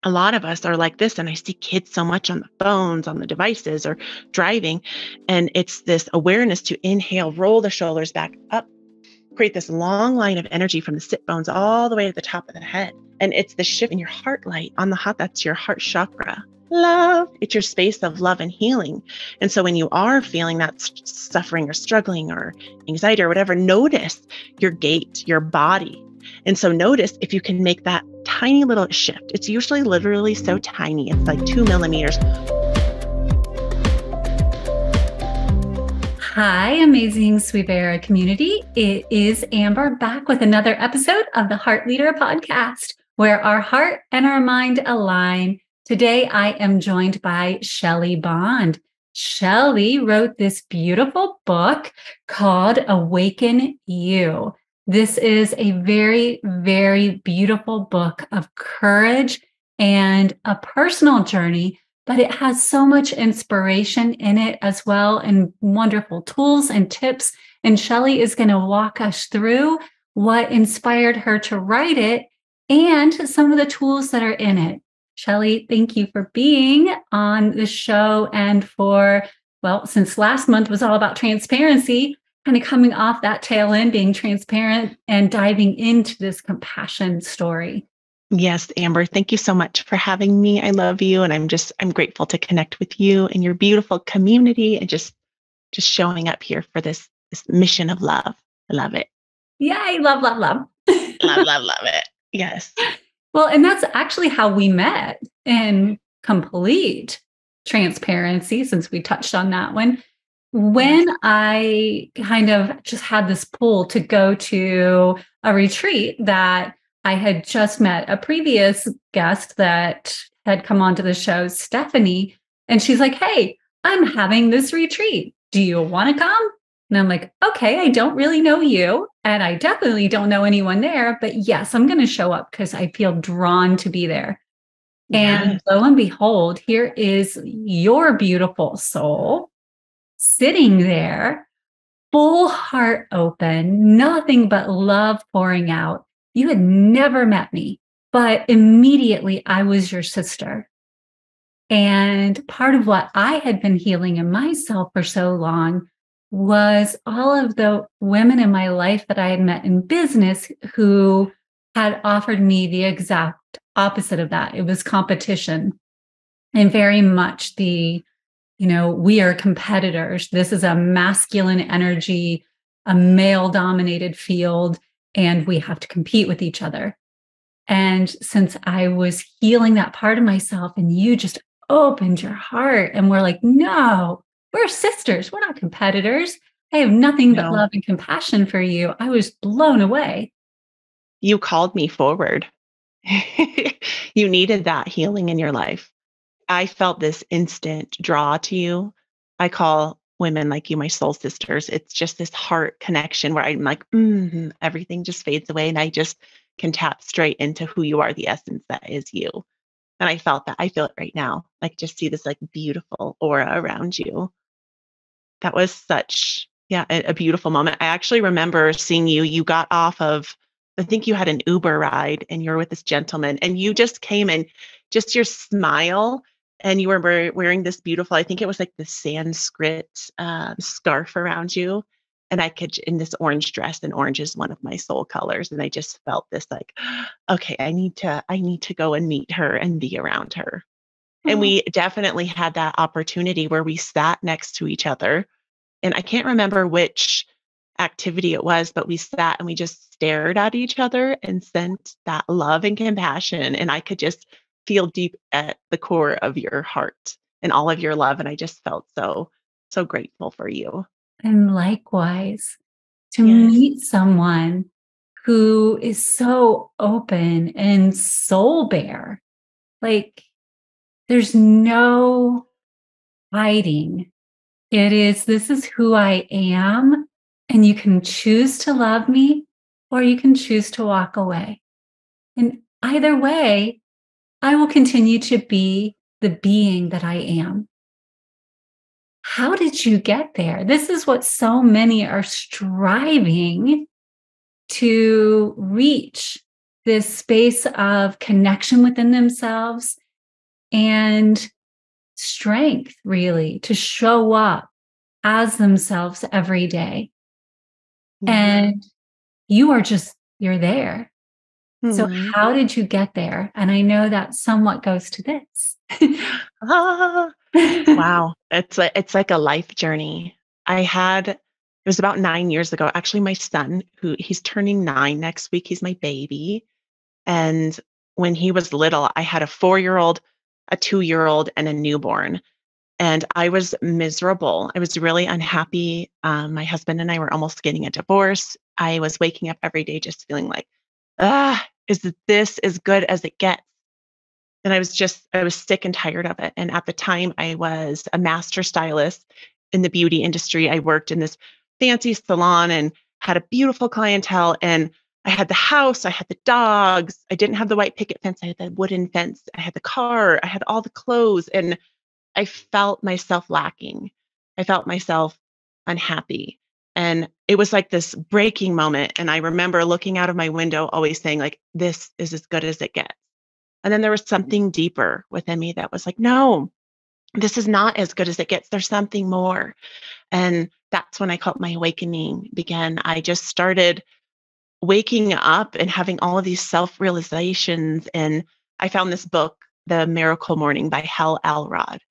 a lot of us are like this. And I see kids so much on the phones, on the devices, or driving. And it's this awareness to inhale, roll the shoulders back up, create this long line of energy from the sit bones all the way to the top of the head. And it's the shift in your heart light on the heart. That's your heart chakra. Love. It's your space of love and healing. And so when you are feeling that suffering or struggling or anxiety or whatever, notice your gait, your body. And so notice if you can make that tiny little shift. It's usually literally so tiny. It's like 2 millimeters. Hi, amazing Sweet Era community. It is Amber back with another episode of the Heart Leader podcast, where our heart and our mind align. Today, I am joined by Shelly Bond. Shelly wrote this beautiful book called Awaken You. This is a very, very beautiful book of courage and a personal journey, but it has so much inspiration in it as well, and wonderful tools and tips. And Shelly is going to walk us through what inspired her to write it and some of the tools that are in it. Shelly, thank you for being on the show and for, well, since last month was all about transparency, kind of coming off that tail end, being transparent and diving into this compassion story. Yes, Amber, thank you so much for having me. I love you. And I'm grateful to connect with you and your beautiful community and just showing up here for this mission of love. I love it. Yay, love, love, love. Love it. Yes. Well, and that's actually how we met in complete transparency, since we touched on that one. When I kind of just had this pull to go to a retreat that I had just met a previous guest that had come onto the show, Stephanie, and she's like, "Hey, I'm having this retreat. Do you want to come?" And I'm like, "Okay, I don't really know you, and I definitely don't know anyone there, but yes, I'm going to show up because I feel drawn to be there." Yes. And lo and behold, here is your beautiful soul sitting there, full heart open, nothing but love pouring out. You had never met me, but immediately I was your sister. And part of what I had been healing in myself for so long was all of the women in my life that I had met in business who had offered me the exact opposite of that. It was competition and very much we are competitors. This is a masculine energy, a male dominated field, and we have to compete with each other. And since I was healing that part of myself and you just opened your heart and we're like, no, we're sisters. We're not competitors. I have nothing but love and compassion for you. I was blown away. You called me forward. You needed that healing in your life. I felt this instant draw to you. I call women like you my soul sisters. It's just this heart connection where I'm like, everything just fades away and I just can tap straight into who you are, the essence that is you. And I felt that. I feel it right now. Like just see this like beautiful aura around you. That was such, a beautiful moment. I actually remember seeing you. You got off of, I think you had an Uber ride and you were with this gentleman and you just came and just your smile and you were wearing this beautiful, I think it was like the Sanskrit scarf around you. And I could, in this orange dress, and orange is one of my soul colors. And I just felt this like, okay, I need to go and meet her and be around her. And we definitely had that opportunity where we sat next to each other. And I can't remember which activity it was, but we sat and we just stared at each other and sent that love and compassion. And I could just feel deep at the core of your heart and all of your love. And I just felt so grateful for you. And likewise, to meet someone who is so open and soul bare, like there's no hiding. This is who I am. And you can choose to love me or you can choose to walk away. And either way, I will continue to be the being that I am. How did you get there? This is what so many are striving to reach. this space of connection within themselves and strength, really, to show up as themselves every day. Mhm. And you're there. So Mhm. how did you get there? And I know that somewhat goes to this. Ah, wow. It's like a life journey. It was about 9 years ago. Actually, my son, he's turning 9 next week, he's my baby. And when he was little, I had a 4-year-old, a 2-year-old, and a newborn. And I was miserable. I was really unhappy. My husband and I were almost getting a divorce. I was waking up every day just feeling like, is this as good as it gets? And I was sick and tired of it. And at the time, I was a master stylist in the beauty industry. I worked in this fancy salon and had a beautiful clientele. And I had the house, I had the dogs. I didn't have the white picket fence, I had the wooden fence. I had the car, I had all the clothes. And I felt myself lacking. I felt myself unhappy. And it was like this breaking moment. And I remember looking out of my window, always saying, like, this is as good as it gets. And then there was something deeper within me that was like, no, this is not as good as it gets. There's something more. And that's when I felt my awakening began. I just started waking up and having all of these self realizations. And I found this book, The Miracle Morning by Hal Elrod.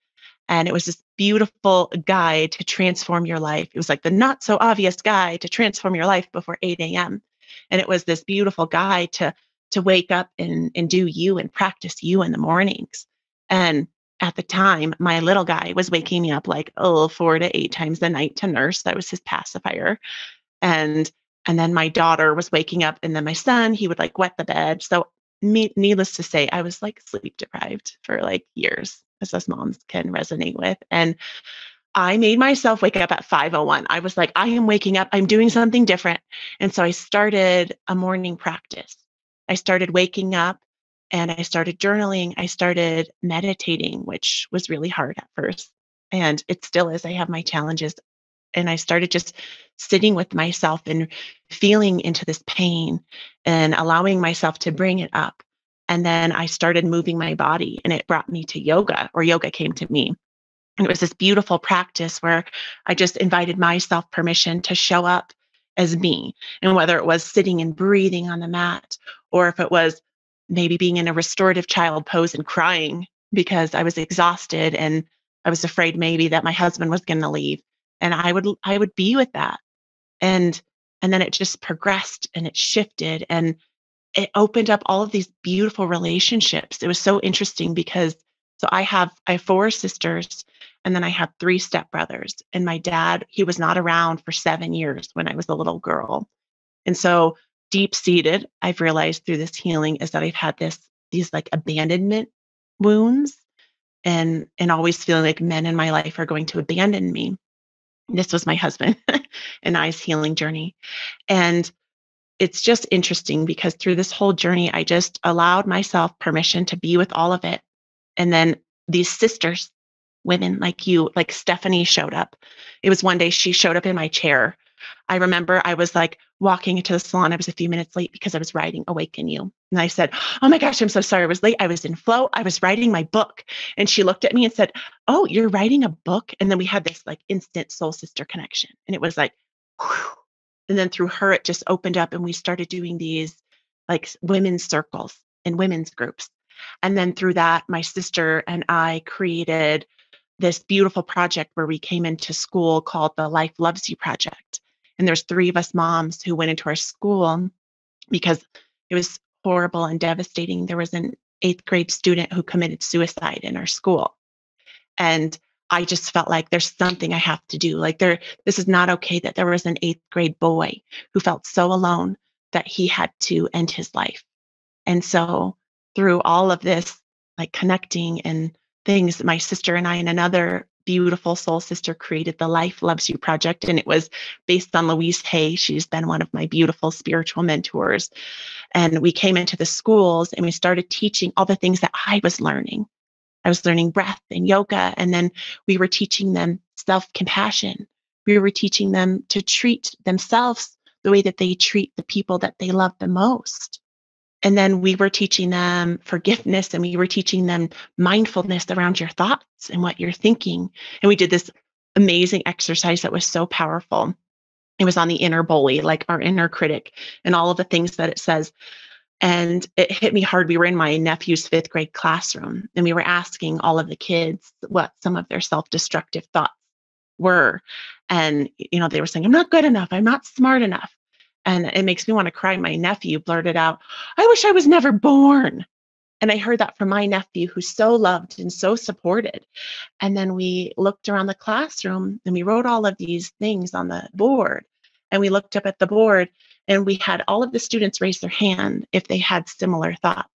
And it was this beautiful guide to transform your life. It was like the not so obvious guide to transform your life before 8 a.m. And it was this beautiful guide to wake up and do you and practice you in the mornings. And at the time, my little guy was waking me up like, 4 to 8 times a night to nurse. That was his pacifier. And and then my daughter was waking up, and then my son, he would like wet the bed. So needless to say, I was like sleep deprived for like years, as us moms can resonate with. And I made myself wake up at 5:01. I was like, I am waking up. I'm doing something different. And so I started a morning practice. I started waking up and I started journaling. I started meditating, which was really hard at first. And it still is. I have my challenges. And I started just sitting with myself and feeling into this pain and allowing myself to bring it up. And then I started moving my body, and it brought me to yoga, or yoga came to me. And it was this beautiful practice where I just invited myself permission to show up as me. And whether it was sitting and breathing on the mat, or if it was maybe being in a restorative child pose and crying because I was exhausted and I was afraid maybe that my husband was going to leave. And I would be with that. And and then it just progressed and it shifted and it opened up all of these beautiful relationships. It was so interesting because I have 4 sisters, and then I have 3 stepbrothers. And my dad, he was not around for 7 years when I was a little girl. And so deep seated, I've realized through this healing is that I've had these like abandonment wounds and always feeling like men in my life are going to abandon me. This was my husband and I's healing journey. And it's just interesting because through this whole journey, I just allowed myself permission to be with all of it. And then these sisters, women like you, like Stephanie showed up. It was one day she showed up in my chair. I remember I was like walking into the salon. I was a few minutes late because I was writing Awaken You. And I said, "Oh my gosh, I'm so sorry I was late. I was in flow. I was writing my book." And she looked at me and said, "Oh, you're writing a book?" And then we had this like instant soul sister connection. And it was like, whew. And then through her, it just opened up and we started doing these like women's circles and women's groups. And then through that, my sister and I created this beautiful project where we came into school called the Life Loves You Project. And there's 3 of us moms who went into our school because it was horrible and devastating. There was an 8th grade student who committed suicide in our school. And I just felt like there's something I have to do. This is not okay that there was an 8th grade boy who felt so alone that he had to end his life. And so through all of this, like connecting and things, my sister and I and another beautiful soul sister created the Life Loves You Project. And it was based on Louise Hay. She's been one of my beautiful spiritual mentors. And we came into the schools and we started teaching all the things that I was learning. I was learning breath and yoga. And then we were teaching them self compassion. We were teaching them to treat themselves the way that they treat the people that they love the most. And then we were teaching them forgiveness, and we were teaching them mindfulness around your thoughts and what you're thinking. And we did this amazing exercise that was so powerful. It was on the inner bully, like our inner critic, and all of the things that it says. And it hit me hard. We were in my nephew's fifth grade classroom, and we were asking all of the kids what some of their self-destructive thoughts were. And, they were saying, I'm not good enough. I'm not smart enough. And it makes me want to cry. My nephew blurted out, I wish I was never born. And I heard that from my nephew, who's so loved and so supported. And then we looked around the classroom and we wrote all of these things on the board. And we looked up at the board and we had all of the students raise their hand if they had similar thoughts.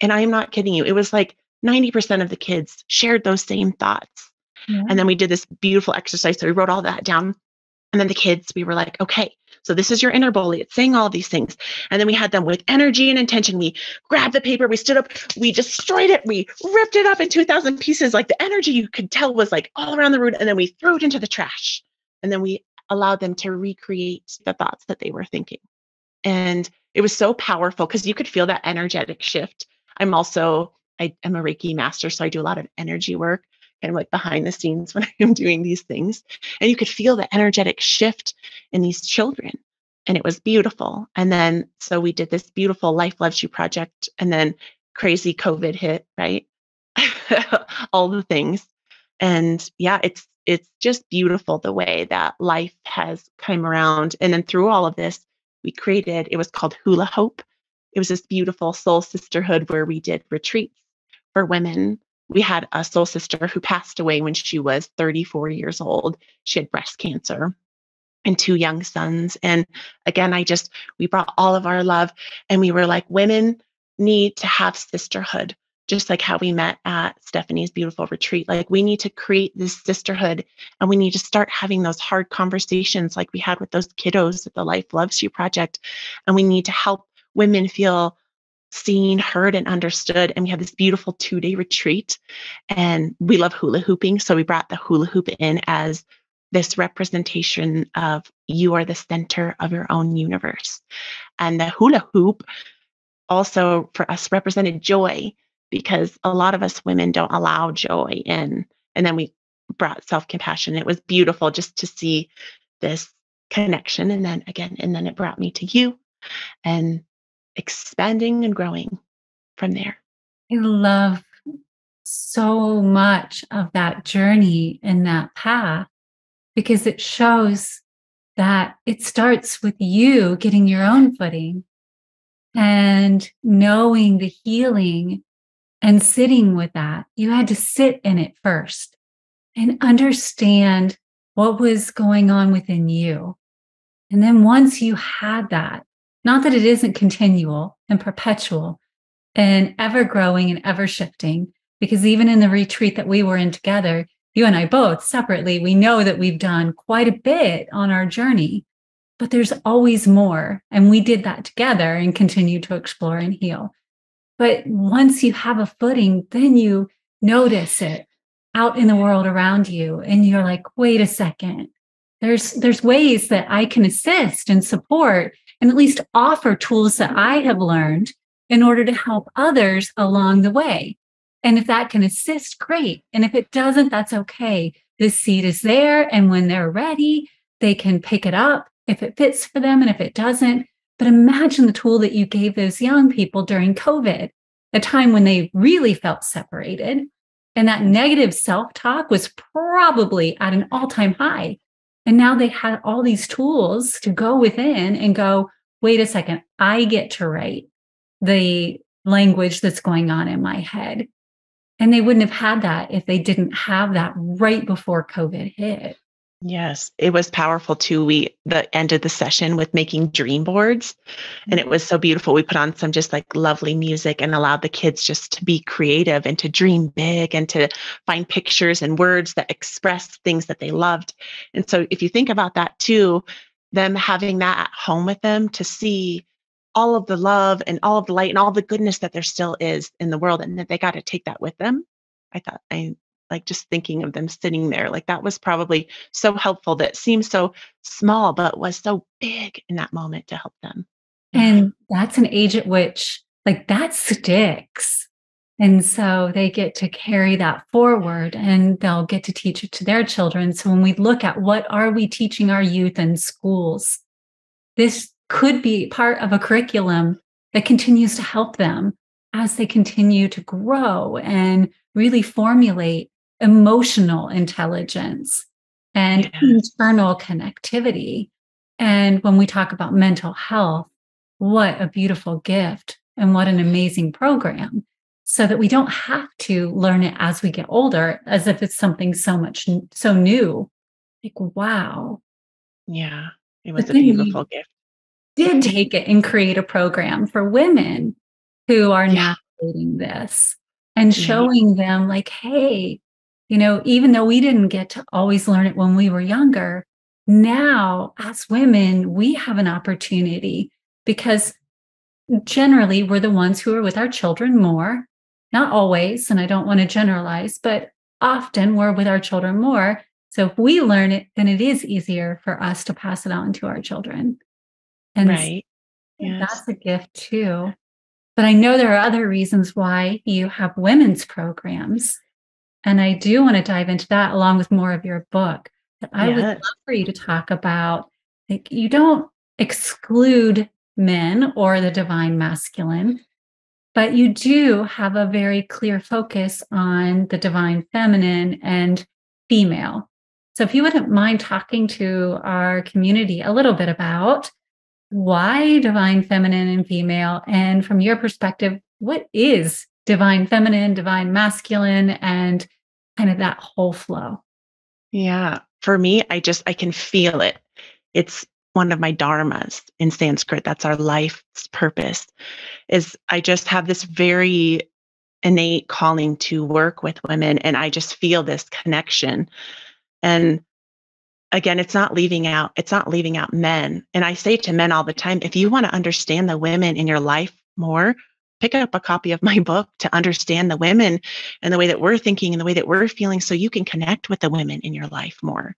And I am not kidding you. It was like 90% of the kids shared those same thoughts. Yeah. And then we did this beautiful exercise. So we wrote all that down. And then the kids, we were like, okay, so this is your inner bully. It's saying all of these things. And then we had them with energy and intention. We grabbed the paper, we stood up, we destroyed it, we ripped it up in 2,000 pieces. Like the energy you could tell was like all around the room. And then we threw it into the trash. And then we allowed them to recreate the thoughts that they were thinking. And it was so powerful because you could feel that energetic shift. I am a Reiki master, so I do a lot of energy work, kind of like behind the scenes when I'm doing these things. And you could feel the energetic shift in these children. And it was beautiful. And then, so we did this beautiful Life Loves You project. And then crazy COVID hit, right? All the things. And yeah, it's just beautiful the way that life has come around. And then through all of this, it was called Hula Hope. It was this beautiful soul sisterhood where we did retreats for women. We had a soul sister who passed away when she was 34 years old. She had breast cancer and two young sons. And again, we brought all of our love, and we were like, women need to have sisterhood, just like how we met at Stephanie's beautiful retreat. Like, we need to create this sisterhood, and we need to start having those hard conversations like we had with those kiddos at the Life Loves You project. And we need to help women feel seen, heard, and understood. And we had this beautiful 2-day retreat, and we love hula hooping. So we brought the hula hoop in as this representation of you are the center of your own universe. And the hula hoop also for us represented joy, because a lot of us women don't allow joy in. And then we brought self-compassion. It was beautiful just to see this connection. And then it brought me to you, and expanding and growing from there. I love so much of that journey and that path, because it shows that it starts with you getting your own footing and knowing the healing and sitting with that. You had to sit in it first and understand what was going on within you. And then once you had that, not that it isn't continual and perpetual and ever growing and ever shifting, because even in the retreat that we were in together, you and I both separately, we know that we've done quite a bit on our journey, but there's always more. And we did that together and continue to explore and heal. But once you have a footing, then you notice it out in the world around you. And you're like, wait a second, there's ways that I can assist and support and at least offer tools that I have learned in order to help others along the way. And if that can assist, great. And if it doesn't, that's okay. This seed is there. And when they're ready, they can pick it up if it fits for them and if it doesn't. But imagine the tool that you gave those young people during COVID, a time when they really felt separated. And that negative self-talk was probably at an all-time high. And now they had all these tools to go within and go, wait a second, I get to write the language that's going on in my head. And they wouldn't have had that if they didn't have that right before COVID hit. Yes, it was powerful too. We ended the session with making dream boards, and it was so beautiful. We put on some just like lovely music and allowed the kids just to be creative and to dream big and to find pictures and words that express things that they loved. And so if you think about that too, them having that at home with them to see all of the love and all of the light and all the goodness that there still is in the world, and that they got to take that with them. I like just thinking of them sitting there, like that was probably so helpful. That seems so small, but was so big in that moment to help them. Yeah. And that's an age at which, like, that sticks. And so they get to carry that forward and they'll get to teach it to their children. So when we look at what are we teaching our youth in schools, this could be part of a curriculum that continues to help them as they continue to grow and really formulate emotional intelligence and Yes. internal connectivity. And when we talk about mental health, what a beautiful gift and what an amazing program. So that we don't have to learn it as we get older, as if it's something so new. Like, wow. Yeah. It was But a then you beautiful gift. did take it and create a program for women who are Yeah. navigating this and Yeah. showing them, like, hey, even though we didn't get to always learn it when we were younger, now as women, we have an opportunity because generally we're the ones who are with our children more. Not always, and I don't want to generalize, but often we're with our children more. So if we learn it, then it is easier for us to pass it on to our children. And Right. Yes. that's a gift too. But I know there are other reasons why you have women's programs. And I do want to dive into that along with more of your book. But I would Yes. love for you to talk about, like, you don't exclude men or the divine masculine, but you do have a very clear focus on the divine feminine and female. So if you wouldn't mind talking to our community a little bit about why divine feminine and female, and from your perspective, what is divine feminine, divine masculine, and kind of that whole flow? Yeah. For me, I can feel it. It's one of my dharmas in Sanskrit. That's our life's purpose. Is I just have this very innate calling to work with women, and I just feel this connection. And again, it's not leaving out men. And I say to men all the time, if you want to understand the women in your life more, pick up a copy of my book to understand the women and the way that we're thinking and the way that we're feeling so you can connect with the women in your life more.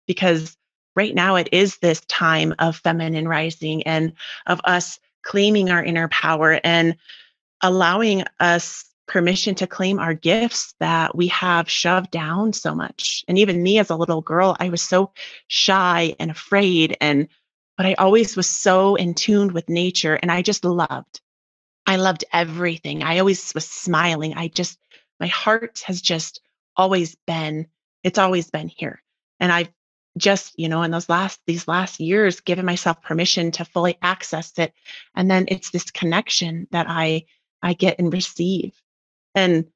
Because right now it is this time of feminine rising and of us claiming our inner power and allowing us permission to claim our gifts that we have shoved down so much. And even me as a little girl, I was so shy and afraid but I always was so in tune with nature and I loved everything. I always was smiling. My heart has just always been, it's always been here. And I've just, in these last years, given myself permission to fully access it. And then it's this connection that I get and receive. And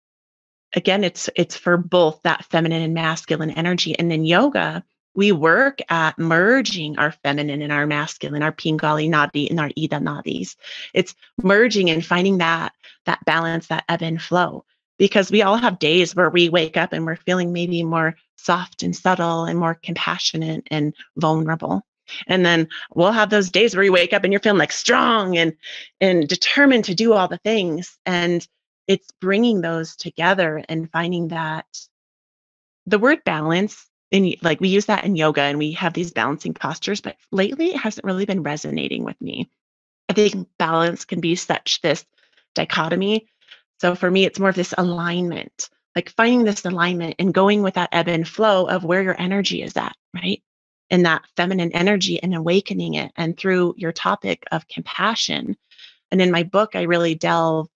again, it's for both that feminine and masculine energy. And in yoga, we work at merging our feminine and our masculine, our Pingali Nadi and our Ida Nadis. It's merging and finding that balance, that ebb and flow. Because we all have days where we wake up and we're feeling maybe more soft and subtle and more compassionate and vulnerable. And then we'll have those days where you wake up and you're feeling like strong and determined to do all the things. And it's bringing those together and finding that the word balance in like we use that in yoga and we have these balancing postures, but lately it hasn't really been resonating with me. I think balance can be such this dichotomy. So for me, it's more of this alignment, like finding this alignment and going with that ebb and flow of where your energy is at, right? And that feminine energy and awakening it. And through your topic of compassion. And in my book, I really delve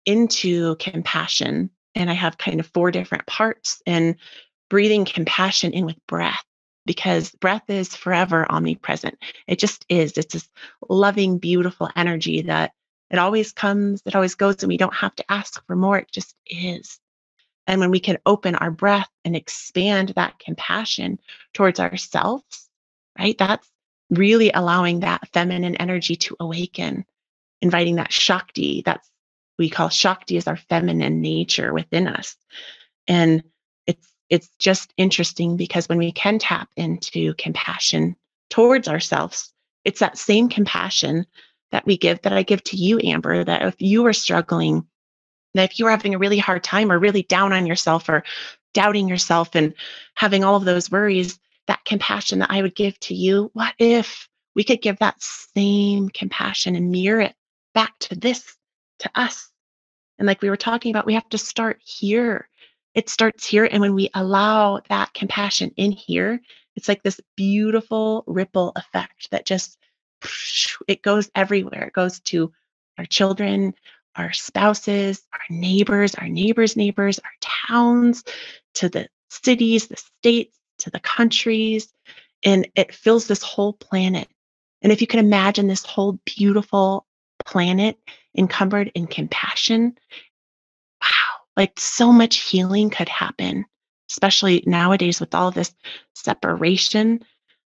into compassion. And I have kind of four different parts and breathing compassion in with breath because breath is forever omnipresent. It just is. It's this loving, beautiful energy that it always comes, it always goes, and we don't have to ask for more. It just is. And when we can open our breath and expand that compassion towards ourselves, right? That's really allowing that feminine energy to awaken, inviting that Shakti. We call Shakti as our feminine nature within us. And it's just interesting because when we can tap into compassion towards ourselves, it's that same compassion that I give to you, Amber, that if you are struggling, that if you are having a really hard time or really down on yourself or doubting yourself and having all of those worries, that compassion that I would give to you, what if we could give that same compassion and mirror it back to us. And like we were talking about, we have to start here. It starts here. And when we allow that compassion in here, it's like this beautiful ripple effect that just, it goes everywhere. It goes to our children, our spouses, our neighbors' neighbors, our towns, to the cities, the states, to the countries. And it fills this whole planet. And if you can imagine this whole beautiful planet encumbered in compassion, wow, like so much healing could happen, especially nowadays with all this separation,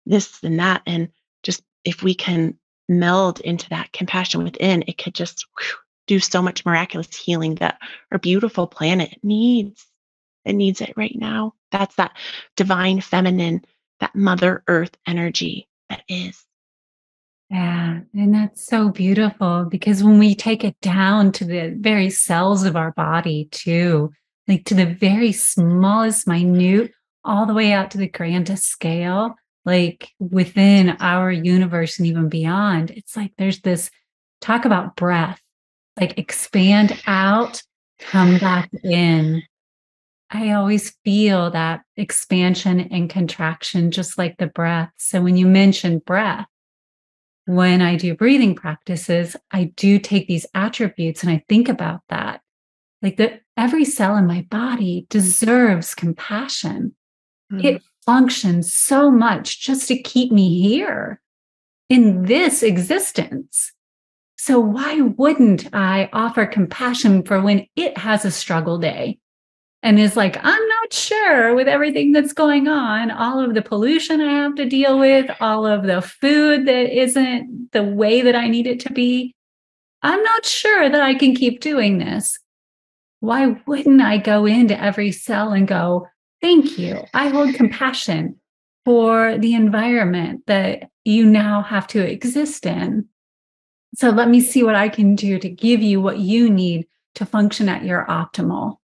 this and that. And just if we can meld into that compassion within, it could just do so much miraculous healing that our beautiful planet needs. It needs it right now. That's that divine feminine, that Mother Earth energy that is. Yeah, and that's so beautiful because when we take it down to the very cells of our body, too, like to the very smallest, minute, all the way out to the grandest scale, like within our universe and even beyond, it's like there's this talk about breath, like expand out, come back in. I always feel that expansion and contraction, just like the breath. So when you mention breath, when I do breathing practices, I do take these attributes and I think about that. Like that every cell in my body deserves compassion. Mm, It functions so much just to keep me here in this existence. So why wouldn't I offer compassion for when it has a struggle day? And is like, I'm not sure with everything that's going on, all of the pollution I have to deal with, all of the food that isn't the way that I need it to be. I'm not sure that I can keep doing this. Why wouldn't I go into every cell and go, thank you. I hold compassion for the environment that you now have to exist in. So let me see what I can do to give you what you need to function at your optimal,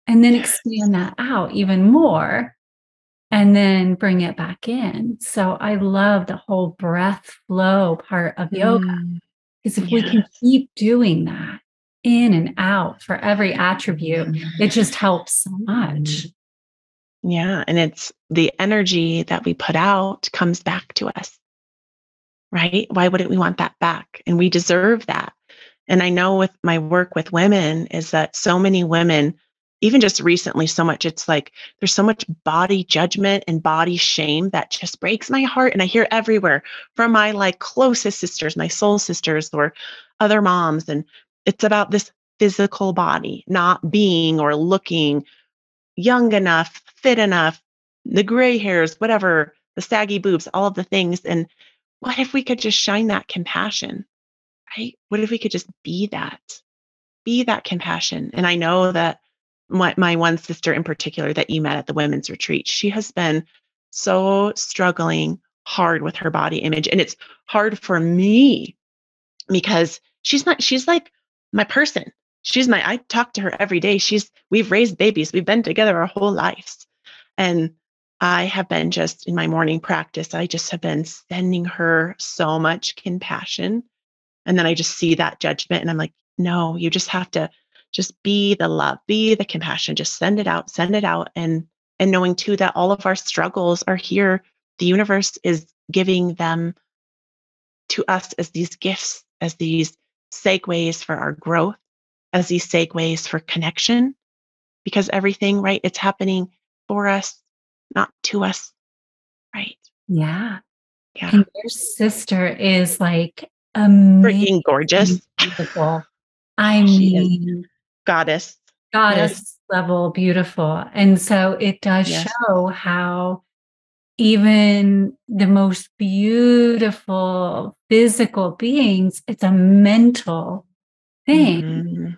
and then yeah. expand that out even more and then bring it back in. So I love the whole breath flow part of yoga Mm, because if we yeah. can keep doing that in and out for every attribute, it just helps so much. Yeah. And it's the energy that we put out comes back to us, right? Why wouldn't we want that back? And we deserve that. And I know with my work with women is that so many women, even just recently, so much, it's like there's so much body judgment and body shame that just breaks my heart. And I hear everywhere from my like closest sisters, my soul sisters, or other moms. And it's about this physical body not being or looking young enough, fit enough, the gray hairs, whatever, the saggy boobs, all of the things. And what if we could just shine that compassion, right? What if we could just be that compassion? And I know that my one sister in particular that you met at the women's retreat, she has been so struggling hard with her body image. And it's hard for me because she's like my person. I talk to her every day. We've raised babies. We've been together our whole lives. And I have been just in my morning practice, I just have been sending her so much compassion. And then I just see that judgment and I'm like, no, you just have to just be the love, be the compassion, just send it out, send it out. And knowing too that all of our struggles are here. The universe is giving them to us as these gifts, as these segues for our growth, as these segues for connection, because everything, right, it's happening for us, not to us, right? Yeah. Yeah. And your sister is like amazing, Freaking gorgeous. beautiful. I She is mean, goddess. Yes. goddess level beautiful. And so it does Yes. show how even the most beautiful physical beings, it's a mental thing. Hmm.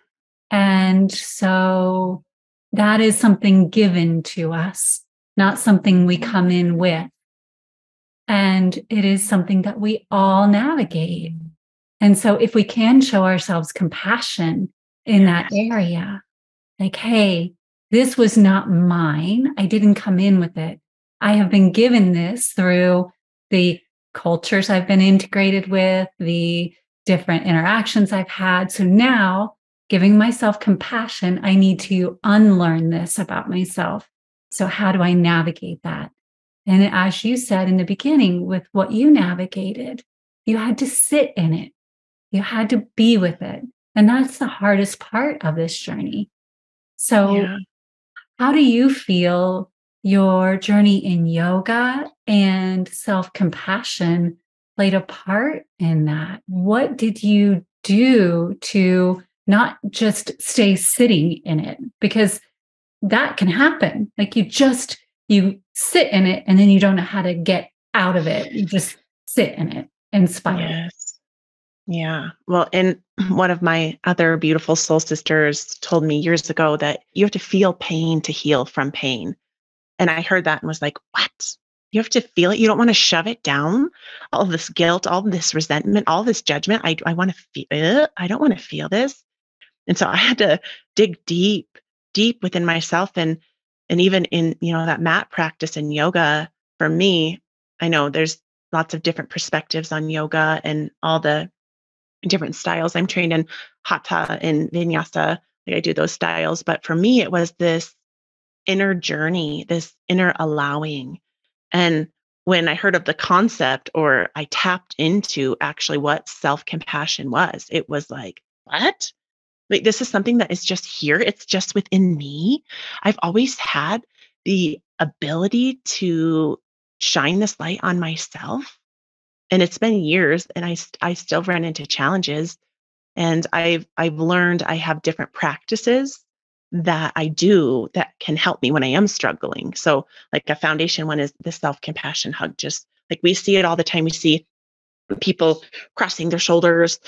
And so that is something given to us, not something we come in with. And it is something that we all navigate. And so if we can show ourselves compassion in that Yes. area, like, hey, this was not mine. I didn't come in with it. I have been given this through the cultures I've been integrated with, the different interactions I've had. So now, giving myself compassion, I need to unlearn this about myself. So, how do I navigate that? And as you said in the beginning, with what you navigated, you had to sit in it, you had to be with it. And that's the hardest part of this journey. So, Yeah. how do you feel your journey in yoga and self compassion played a part in that? What did you do to not just stay sitting in it? Because that can happen. Like you sit in it and then you don't know how to get out of it. You just sit in it and spiral. Yes. Yeah. Well, and one of my other beautiful soul sisters told me years ago that you have to feel pain to heal from pain. And I heard that and was like, what? You have to feel it. You don't want to shove it down. All this guilt, all this resentment, all this judgment. I want to feel it. I don't want to feel this. And so I had to dig deep, deep within myself. And even in, that mat practice in yoga, for me, I know there's lots of different perspectives on yoga and all the different styles. I'm trained in hatha and vinyasa. Like I do those styles. But for me, it was this inner journey, this inner allowing. And when I heard of the concept or I tapped into actually what self compassion was, it was like, what? Like, this is something that is just here. It's just within me. I've always had the ability to shine this light on myself. And it's been years and I still run into challenges and I've learned I have different practices that I do that can help me when I am struggling. So like a foundation one is the self-compassion hug. Just like we see it all the time. We see people crossing their shoulders,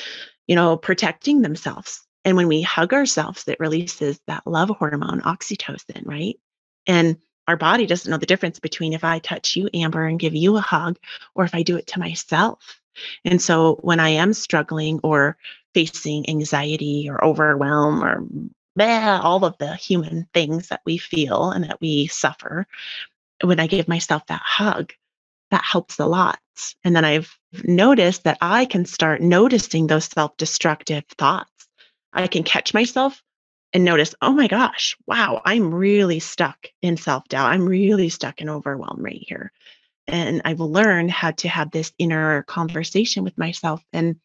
protecting themselves. And when we hug ourselves, it releases that love hormone, oxytocin, right? And our body doesn't know the difference between if I touch you, Amber, and give you a hug, or if I do it to myself. And so when I am struggling or facing anxiety or overwhelm or all of the human things that we feel and that we suffer, when I give myself that hug, that helps a lot. And then I've noticed that I can start noticing those self destructive thoughts. I can catch myself and notice, oh my gosh, wow, I'm really stuck in self doubt. I'm really stuck in overwhelm right here. And I've learned how to have this inner conversation with myself and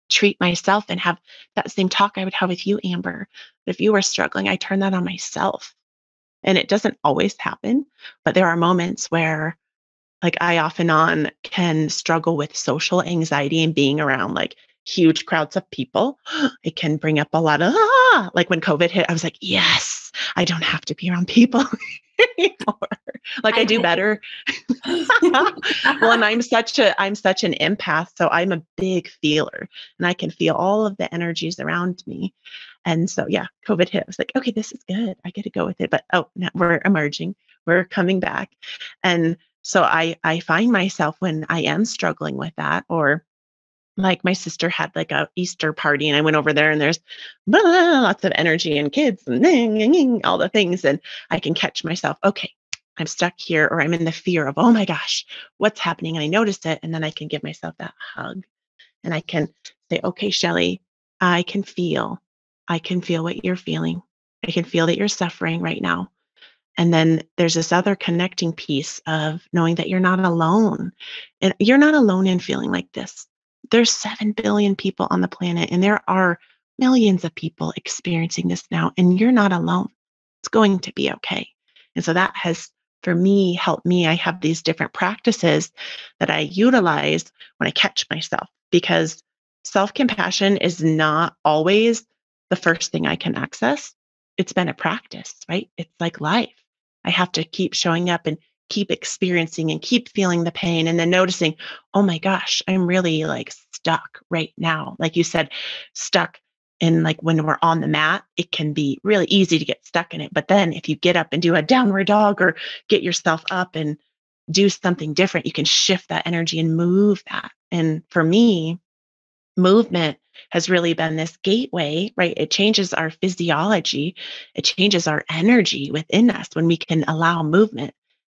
treat myself and have that same talk I would have with you, Amber. If you were struggling, I turn that on myself. And it doesn't always happen, but there are moments where like I off and on can struggle with social anxiety and being around like huge crowds of people. It can bring up a lot of like when COVID hit, I was like, yes, I don't have to be around people anymore. Like I I do get better. Well, and I'm such an empath, so I'm a big feeler and I can feel all of the energies around me. And so yeah, COVID hit. I was like, okay, this is good. I get to go with it. But oh, now we're emerging. We're coming back. And so I find myself when I am struggling with that, or like my sister had like a Easter party and I went over there and there's lots of energy and kids and all the things. And I can catch myself, okay, I'm stuck here or I'm in the fear of, oh my gosh, what's happening? And I notice it. And then I can give myself that hug and I can say, okay, Shelly, I can feel, I can feel what you're feeling. I can feel that you're suffering right now. And then there's this other connecting piece of knowing that you're not alone. And you're not alone in feeling like this. There's 7 billion people on the planet, and there are millions of people experiencing this now, and you're not alone. It's going to be okay. And so that has, for me, helped me. I have these different practices that I utilize when I catch myself because self compassion is not always the first thing I can access. It's been a practice, right? It's like life. I have to keep showing up and keep experiencing and keep feeling the pain and then noticing, oh my gosh, I'm really like stuck right now. Like you said, stuck in like when we're on the mat, it can be really easy to get stuck in it. But then if you get up and do a downward dog or get yourself up and do something different, you can shift that energy and move that. And for me, movement has really been this gateway, right? It changes our physiology, it changes our energy within us when we can allow movement.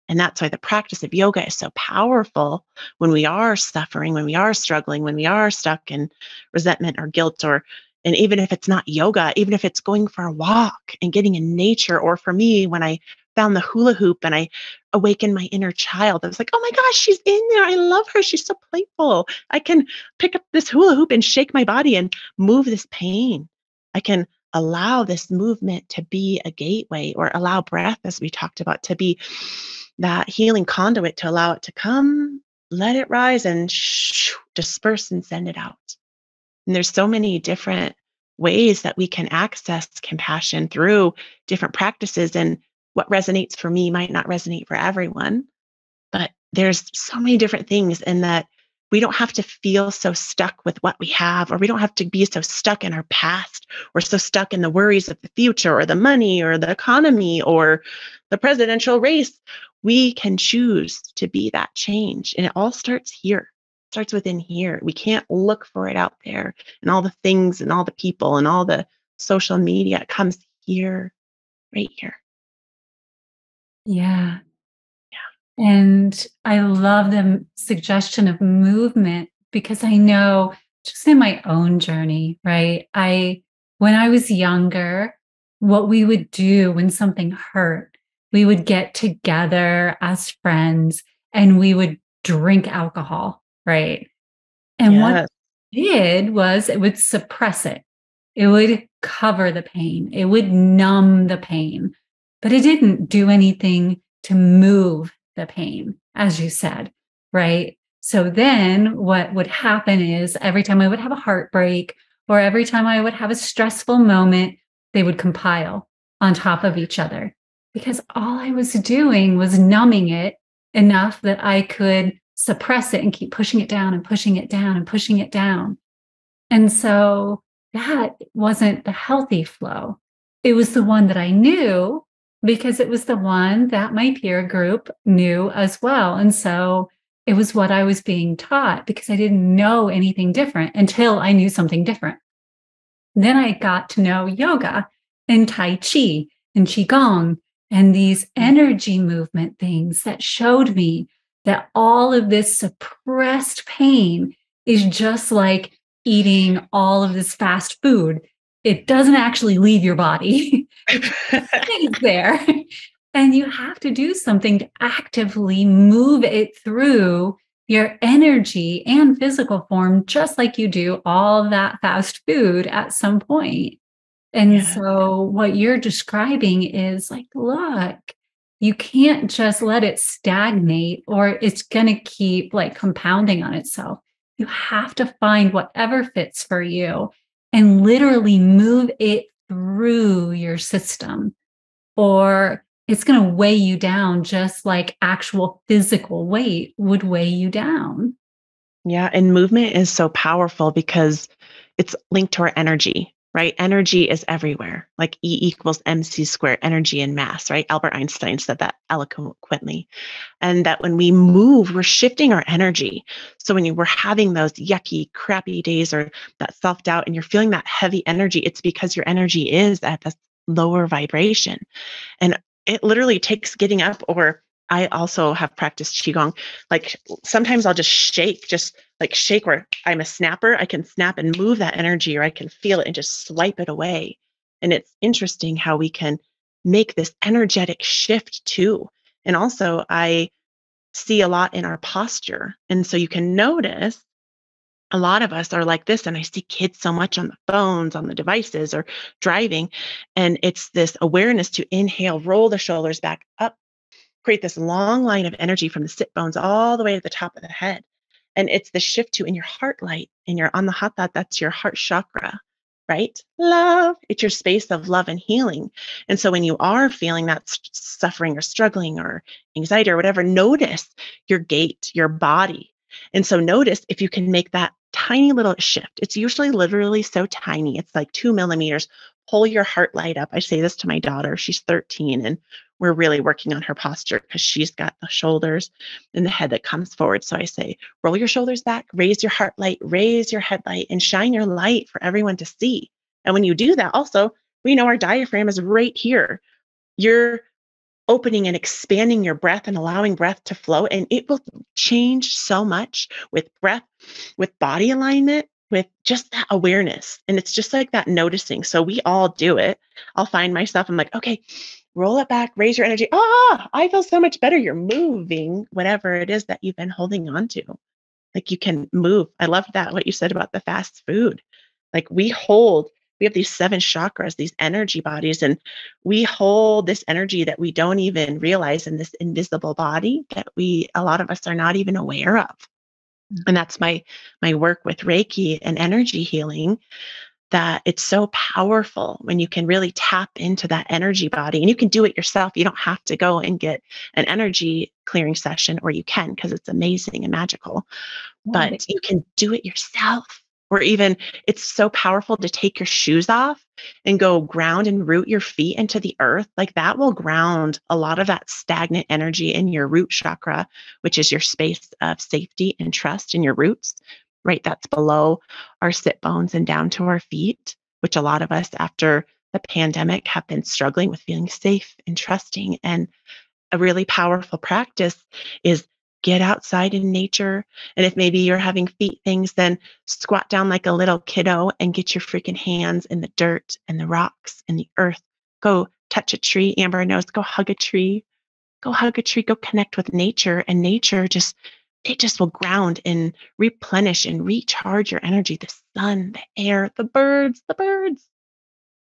And that's why the practice of yoga is so powerful when we are suffering, when we are struggling, when we are stuck in resentment or guilt, and even if it's not yoga, even if it's going for a walk and getting in nature, or for me, when I found the hula hoop and I awakened my inner child, I was like, oh my gosh, she's in there. I love her. She's so playful. I can pick up this hula hoop and shake my body and move this pain. I can allow this movement to be a gateway, or allow breath, as we talked about, to be that healing conduit, to allow it to come, let it rise, and disperse and send it out. And there's so many different ways that we can access compassion through different practices. And what resonates for me might not resonate for everyone. But there's so many different things in that we don't have to feel so stuck with what we have, or we don't have to be so stuck in our past, or so stuck in the worries of the future, or the money, or the economy, or the presidential race. We can choose to be that change. And it all starts here. It starts within here. We can't look for it out there and all the things and all the people and all the social media. It comes here, right here. Yeah. And I love the suggestion of movement, because I know just in my own journey, right? When I was younger, what we would do when something hurt, we would get together as friends and we would drink alcohol, right? And what Yes. it did was it would suppress it. It would cover the pain. It would numb the pain, but it didn't do anything to move the pain, as you said, right? So then what would happen is every time I would have a heartbreak, or every time I would have a stressful moment, they would compile on top of each other, because all I was doing was numbing it enough that I could suppress it and keep pushing it down and pushing it down and pushing it down. And so that wasn't the healthy flow. It was the one that I knew, because it was the one that my peer group knew as well. And so it was what I was being taught, because I didn't know anything different until I knew something different. Then I got to know yoga and Tai Chi and Qigong and these energy movement things that showed me that all of this suppressed pain is just like eating all of this fast food. It doesn't actually leave your body, it stays there. And you have to do something to actively move it through your energy and physical form, just like you do all that fast food at some point. And Yeah. so, what you're describing is like, look, you can't just let it stagnate, or it's going to keep like compounding on itself. You have to find whatever fits for you and literally move it through your system, or it's going to weigh you down, just like actual physical weight would weigh you down. Yeah, and movement is so powerful because it's linked to our energy, right? Energy is everywhere. Like E equals MC squared, energy and mass, right? Albert Einstein said that eloquently. And that when we move, we're shifting our energy. So when we're having those yucky, crappy days, or that self doubt, and you're feeling that heavy energy, it's because your energy is at this lower vibration. And it literally takes getting up, or I also have practiced Qigong. Like sometimes I'll just like shake where I'm a snapper. I can snap and move that energy, or I can feel it and just swipe it away. And it's interesting how we can make this energetic shift too. And also, I see a lot in our posture. And so you can notice a lot of us are like this. And I see kids so much on the phones, on the devices, or driving. And it's this awareness to inhale, roll the shoulders back up, create this long line of energy from the sit bones all the way to the top of the head. And it's the shift to in your heart light, and you're on the hatha, that's your heart chakra, right? Love, it's your space of love and healing. And so when you are feeling that suffering or struggling or anxiety or whatever, notice your gait, your body. And so notice if you can make that tiny little shift. It's usually literally so tiny. It's like 2 millimeters. Pull your heart light up. I say this to my daughter. She's 13, and we're really working on her posture because she's got the shoulders and the head that comes forward. So I say, roll your shoulders back, raise your heart light, raise your head light, and shine your light for everyone to see. And when you do that, also, we know our diaphragm is right here. Your opening and expanding your breath and allowing breath to flow. And it will change so much with breath, with body alignment, with just that awareness. And it's just like that noticing. So we all do it. I'll find myself, I'm like, okay, roll it back, raise your energy. Ah, I feel so much better. You're moving whatever it is that you've been holding on to. Like you can move. I love that, what you said about the fast food. Like we have these 7 chakras, these energy bodies, and we hold this energy that we don't even realize in this invisible body that a lot of us are not even aware of. And that's my work with Reiki and energy healing, that it's so powerful when you can really tap into that energy body, and you can do it yourself. You don't have to go and get an energy clearing session, or you can, because it's amazing and magical, Right. but you can do it yourself. Or even it's so powerful to take your shoes off and go ground and root your feet into the earth. Like that will ground a lot of that stagnant energy in your root chakra, which is your space of safety and trust in your roots, right? That's below our sit bones and down to our feet, which a lot of us after the pandemic have been struggling with feeling safe and trusting. And a really powerful practice is get outside in nature. And if maybe you're having feet things, then squat down like a little kiddo and get your freaking hands in the dirt and the rocks and the earth. Go touch a tree. Amber knows, go hug a tree. Go hug a tree. Go connect with nature. And nature it just will ground and replenish and recharge your energy. The sun, the air, the birds.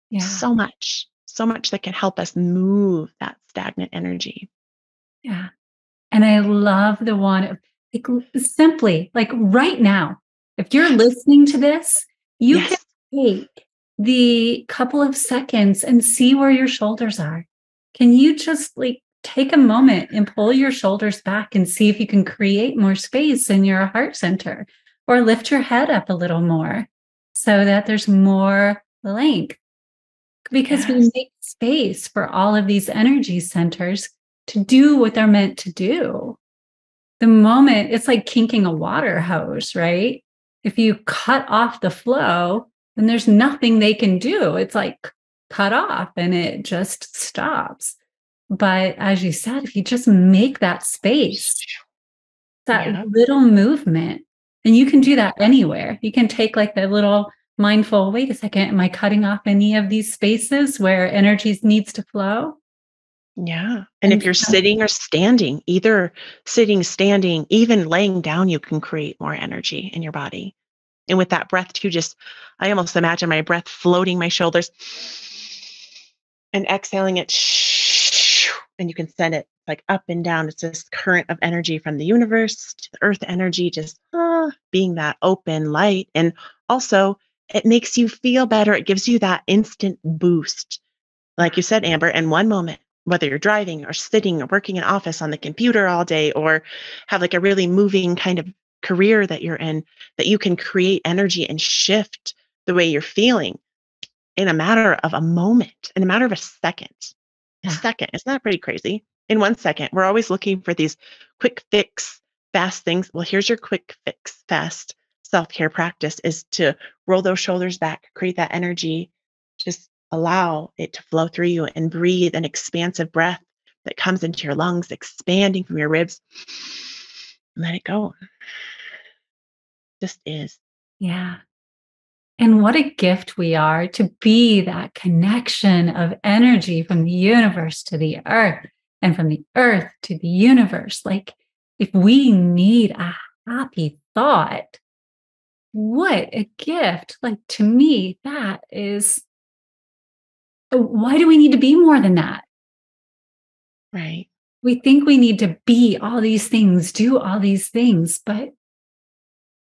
Yeah. So much that can help us move that stagnant energy. Yeah. And I love the one of like simply like right now, if you're listening to this, you can Yes. take the couple of seconds and see where your shoulders are. Can you just like take a moment and pull your shoulders back and see if you can create more space in your heart center, or lift your head up a little more so that there's more length? Because we Yes. make space for all of these energy centers to do what they're meant to do. The moment it's like kinking a water hose, right? If you cut off the flow, then there's nothing they can do. It's like cut off and it just stops. But as you said, if you just make that space, that Yeah. little movement, and you can do that anywhere. You can take like the little mindful, wait a second, am I cutting off any of these spaces where energy needs to flow? Yeah. And And if you're sitting or standing, either sitting, standing, even laying down, you can create more energy in your body. And with that breath too, I almost imagine my breath floating my shoulders and exhaling it. And you can send it like up and down. It's this current of energy from the universe to the earth energy, just being that open light. And also, it makes you feel better. It gives you that instant boost. Like you said, Amber, in one moment, whether you're driving or sitting or working in office on the computer all day, or have like a really moving kind of career that you're in, that you can create energy and shift the way you're feeling in a matter of a moment, in a matter of a second. A yeah, second. Isn't that pretty crazy? In 1 second, we're always looking for these quick fix, fast things. Well, here's your quick fix, fast self-care practice is to roll those shoulders back, create that energy, just allow it to flow through you and breathe an expansive breath that comes into your lungs, expanding from your ribs. Let it go. Just is. yeah. And what a gift we are to be that connection of energy from the universe to the earth and from the earth to the universe. Like, if we need a happy thought, what a gift. Like, to me, that is why do we need to be more than that? Right. We think we need to be all these things, do all these things, but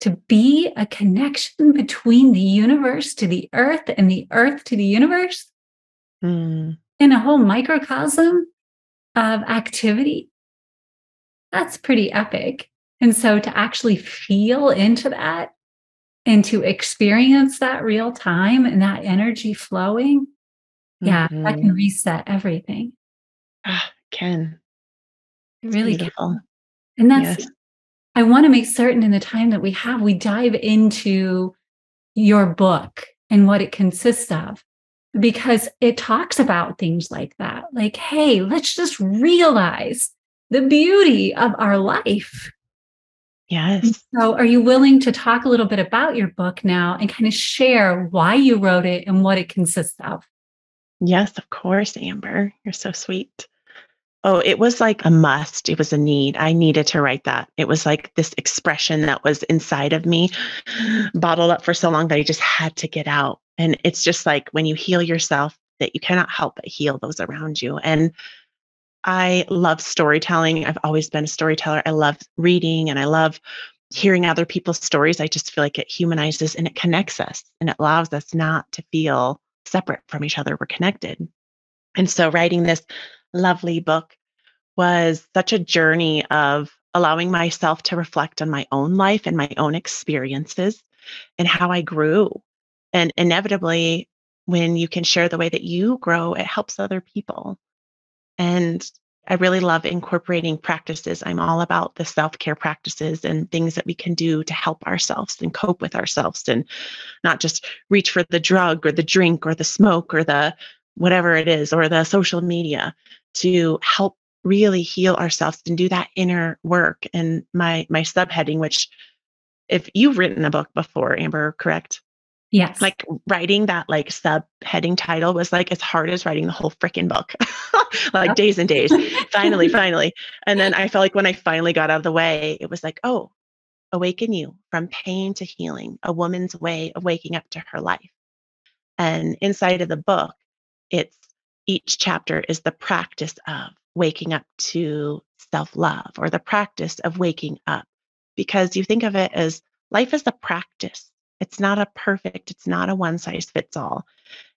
to be a connection between the universe to the earth and the earth to the universe Mm, in a whole microcosm of activity, that's pretty epic. And so to actually feel into that and to experience that real time and that energy flowing, yeah, that can mhm. reset everything. Ken, It it's really can. beautiful. And that's, Yes. I want to make certain in the time that we have, we dive into your book and what it consists of. because it talks about things like that. Like, hey, let's just realize the beauty of our life. Yes. So, are you willing to talk a little bit about your book now and kind of share why you wrote it and what it consists of? Yes, of course, Amber. You're so sweet. Oh, it was like a must. It was a need. I needed to write that. It was like this expression that was inside of me, bottled up for so long that I just had to get out. And it's just like when you heal yourself, that you cannot help but heal those around you. And I love storytelling. I've always been a storyteller. I love reading and I love hearing other people's stories. I just feel like it humanizes and it connects us and it allows us not to feel separate from each other. We're connected. And so writing this lovely book was such a journey of allowing myself to reflect on my own life and my own experiences and how I grew. And inevitably, when you can share the way that you grow, it helps other people. And I really love incorporating practices. I'm all about the self care practices and things that we can do to help ourselves and cope with ourselves and not just reach for the drug or the drink or the smoke or the whatever it is or the social media to help really heal ourselves and do that inner work. And my subheading, which if you've written a book before, Amber, correct? Yes. Like writing that like subheading title was like as hard as writing the whole freaking book, like days and days. Finally, finally. And then I felt like when I finally got out of the way, it was like, oh, Awaken You from pain to healing, a woman's way of waking up to her life. And inside of the book, it's each chapter is the practice of waking up to self love or the practice of waking up. Because you think of it as life is a practice. It's not a perfect, it's not a one size fits all.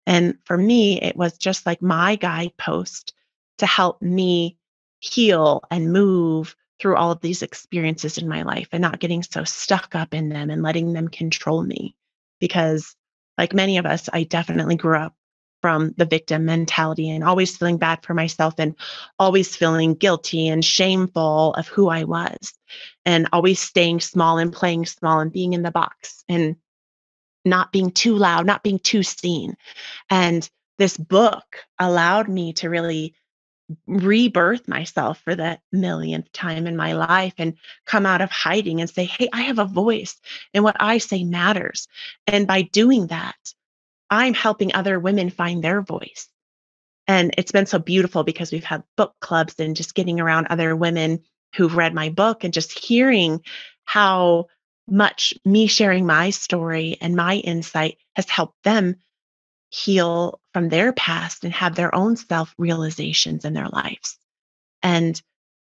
And for me, it was just like my guidepost to help me heal and move through all of these experiences in my life and not getting so stuck up in them and letting them control me. Because, like many of us, I definitely grew up from the victim mentality and always feeling bad for myself and always feeling guilty and shameful of who I was and always staying small and playing small and being in the box and not being too loud, not being too seen. And this book allowed me to really rebirth myself for the millionth time in my life and come out of hiding and say, hey, I have a voice and what I say matters. And by doing that, I'm helping other women find their voice. And it's been so beautiful because we've had book clubs and just getting around other women who've read my book and just hearing how much me sharing my story and my insight has helped them heal from their past and have their own self realizations in their lives. And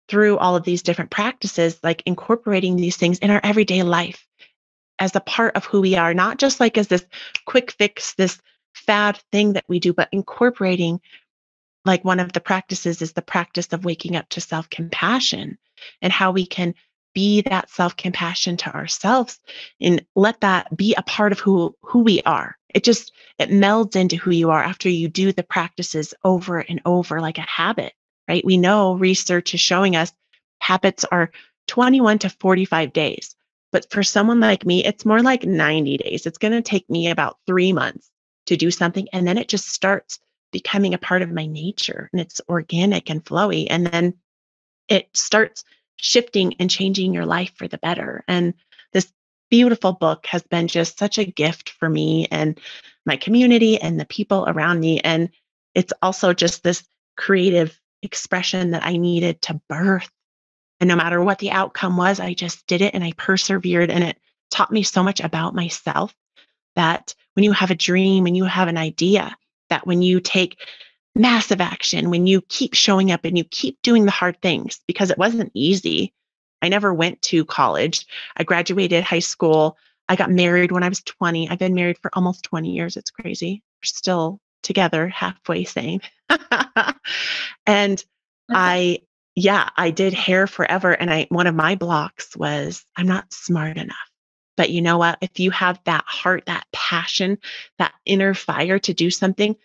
through all of these different practices, like incorporating these things in our everyday life as a part of who we are, not just like as this quick fix, this fad thing that we do, but incorporating like one of the practices is the practice of waking up to self compassion and how we can be that self compassion to ourselves and let that be a part of who we are. It melds into who you are after you do the practices over and over like a habit, right? We know research is showing us habits are 21 to 45 days. But for someone like me, it's more like 90 days. It's going to take me about 3 months to do something. And then it just starts becoming a part of my nature and it's organic and flowy. And then it starts shifting and changing your life for the better. And this beautiful book has been just such a gift for me and my community and the people around me. And it's also just this creative expression that I needed to birth. And no matter what the outcome was, I just did it and I persevered. And it taught me so much about myself that when you have a dream and you have an idea, that when you take massive action, when you keep showing up and you keep doing the hard things, because it wasn't easy. I never went to college. I graduated high school. I got married when I was 20. I've been married for almost 20 years. It's crazy. We're still together, halfway same. And That's I, yeah, I did hair forever. And one of my blocks was I'm not smart enough. But you know what? If you have that heart, that passion, that inner fire to do something,